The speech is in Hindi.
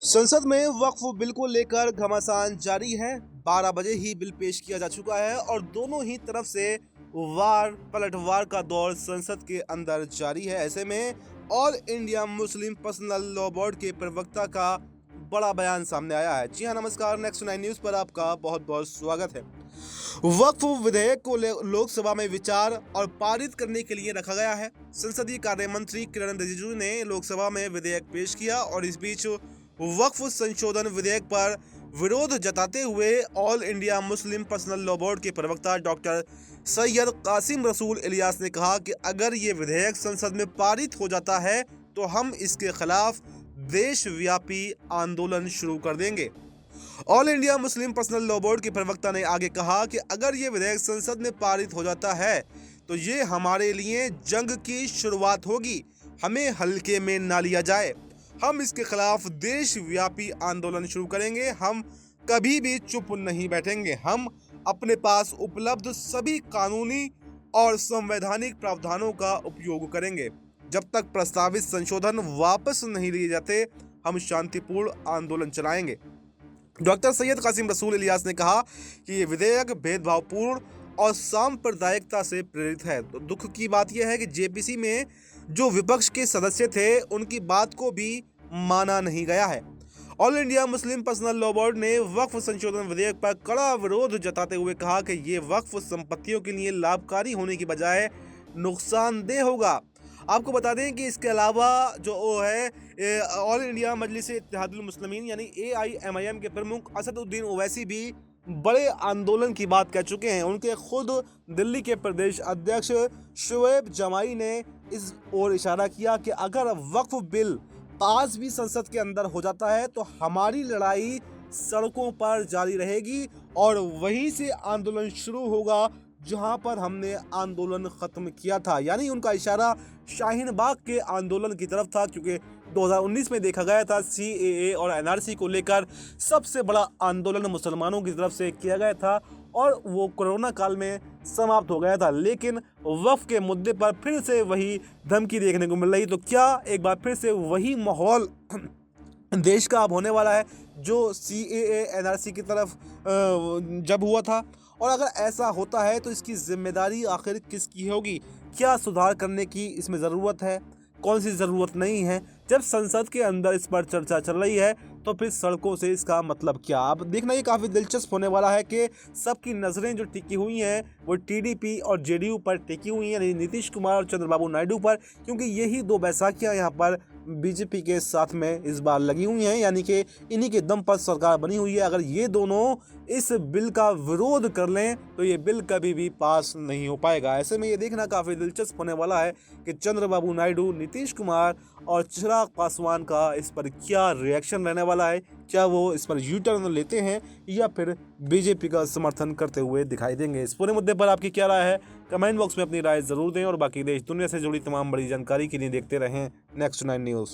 संसद में वक्फ बिल को लेकर घमासान जारी है। 12 बजे ही बिल पेश किया जा चुका है और दोनों ही तरफ से वार पलटवार का दौर संसद के अंदर जारी है। ऐसे में all India Muslim personal law board के प्रवक्ता का बड़ा बयान सामने आया है। जी हाँ, नमस्कार, नेक्स्ट 9 न्यूज पर आपका बहुत बहुत स्वागत है। वक्फ विधेयक को लोकसभा में विचार और पारित करने के लिए रखा गया है। संसदीय कार्य मंत्री किरण रिजिजू ने लोकसभा में विधेयक पेश किया और इस बीच वक्फ संशोधन विधेयक पर विरोध जताते हुए all India Muslim personal law board के प्रवक्ता डॉक्टर सैयद कासिम रसूल इलियास ने कहा कि अगर ये विधेयक संसद में पारित हो जाता है तो हम इसके खिलाफ देशव्यापी आंदोलन शुरू कर देंगे। All India Muslim personal law board के प्रवक्ता ने आगे कहा कि अगर ये विधेयक संसद में पारित हो जाता है तो ये हमारे लिए जंग की शुरुआत होगी। हमें हल्के में ना लिया जाए। हम इसके खिलाफ देशव्यापी आंदोलन शुरू करेंगे। हम कभी भी चुप नहीं बैठेंगे। हम अपने पास उपलब्ध सभी कानूनी और संवैधानिक प्रावधानों का उपयोग करेंगे। जब तक प्रस्तावित संशोधन वापस नहीं लिए जाते, हम शांतिपूर्ण आंदोलन चलाएंगे। डॉक्टर सैयद कासिम रसूल इलियास ने कहा कि ये विधेयक भेदभावपूर्ण और सांप्रदायिकता से प्रेरित है। तो दुख की बात यह है कि जेपीसी में जो विपक्ष के सदस्य थे उनकी बात को भी माना नहीं गया है। All India Muslim personal law board ने वक्फ संशोधन विधेयक पर कड़ा विरोध जताते हुए कहा कि ये वक्फ संपत्तियों के लिए लाभकारी होने की बजाय नुकसानदेह होगा। आपको बता दें कि इसके अलावा जो है ऑल इंडिया मजलिस इत्तेहादुल मुस्लिमीन यानी AIMIM के प्रमुख असदुद्दीन ओवैसी भी बड़े आंदोलन की बात कह चुके हैं। उनके खुद दिल्ली के प्रदेश अध्यक्ष शुएब जमाई ने इस ओर इशारा किया कि अगर वक्फ बिल पास भी संसद के अंदर हो जाता है तो हमारी लड़ाई सड़कों पर जारी रहेगी और वहीं से आंदोलन शुरू होगा जहां पर हमने आंदोलन खत्म किया था। यानी उनका इशारा शाहीन बाग के आंदोलन की तरफ था, क्योंकि 2019 में देखा गया था CAA और NRC को लेकर सबसे बड़ा आंदोलन मुसलमानों की तरफ से किया गया था और वो कोरोना काल में समाप्त हो गया था। लेकिन वक्फ के मुद्दे पर फिर से वही धमकी देखने को मिल रही। तो क्या एक बार फिर से वही माहौल देश का अब होने वाला है जो CAA NRC की तरफ जब हुआ था? और अगर ऐसा होता है तो इसकी जिम्मेदारी आखिर किसकी होगी? क्या सुधार करने की इसमें ज़रूरत है, कौन सी ज़रूरत नहीं है? जब संसद के अंदर इस पर चर्चा चल रही है तो फिर सड़कों से इसका मतलब क्या? अब देखना ये काफ़ी दिलचस्प होने वाला है कि सबकी नज़रें जो टिकी हुई हैं वो TDP और JDU पर टिकी हुई हैं, यानी नीतीश कुमार और चंद्रबाबू नायडू पर, क्योंकि यही दो बैसाखियाँ यहाँ पर BJP के साथ में इस बार लगी हुई हैं। यानी कि इन्हीं के दम पर सरकार बनी हुई है। अगर ये दोनों इस बिल का विरोध कर लें तो ये बिल कभी भी पास नहीं हो पाएगा। ऐसे में ये देखना काफ़ी दिलचस्प होने वाला है कि चंद्रबाबू नायडू, नीतीश कुमार और चिराग पासवान का इस पर क्या रिएक्शन रहने वाला है। क्या वो इस पर U-टर्न लेते हैं या फिर BJP का समर्थन करते हुए दिखाई देंगे? इस पूरे मुद्दे पर आपकी क्या राय है? कमेंट बॉक्स में अपनी राय ज़रूर दें और बाकी देश दुनिया से जुड़ी तमाम बड़ी जानकारी के लिए देखते रहें नेक्स्ट 9 न्यूज़।